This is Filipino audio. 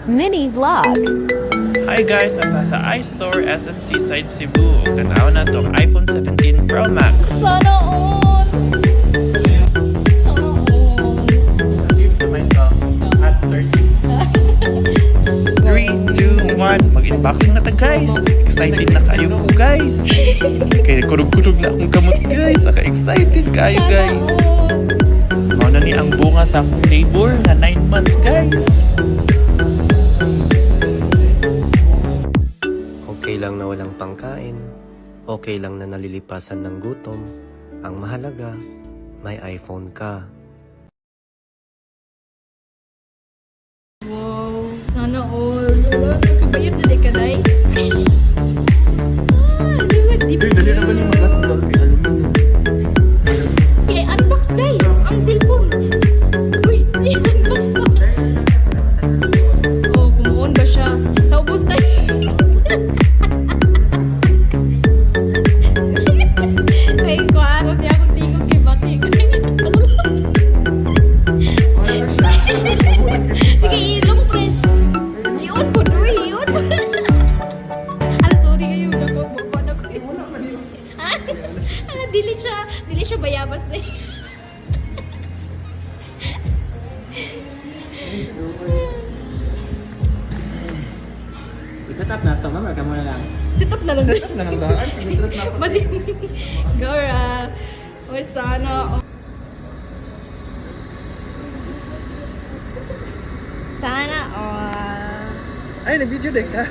Mini Vlog. Hi guys! Nata sa iStore SMC Side Cebu. Tanaw na to iPhone 17 Pro Max. Sana all! Sana all! Gift to myself at 30. 3, 2, 1. Mag-unboxing na ta guys. Excited na kayo po guys. Kaya kurug-kurug na akong kamot guys. Saka excited kayo guys. Mauna ni ang bunga sa akong labor na 9 months guys. Okay lang na walang pangkain, okay lang na nalilipasan ng gutom, ang mahalaga, may iPhone ka. Wow, sana all. Kabayot na di ka, day. Dali naman yung magastos kay aluminum. Kaya unbox, day. Ang cellphone. Uy, unbox na. Oh, kumuon ba siya? Sa ubos, day. Ay, ko araw di ako tingog kay Bati. Sige, ilong, Chris. Iyon po, doy. Iyon. Ala, sorry kayo. Nagbabawa na ko. Ala, dili siya bayabas na yun. Set up na ito, ma'am. Kamu na lang. Sit up na lang. Set up na ng daan. Sinitras na ako. Mati. Gora. O, sana. Sana all. Ay, nag-video din ka.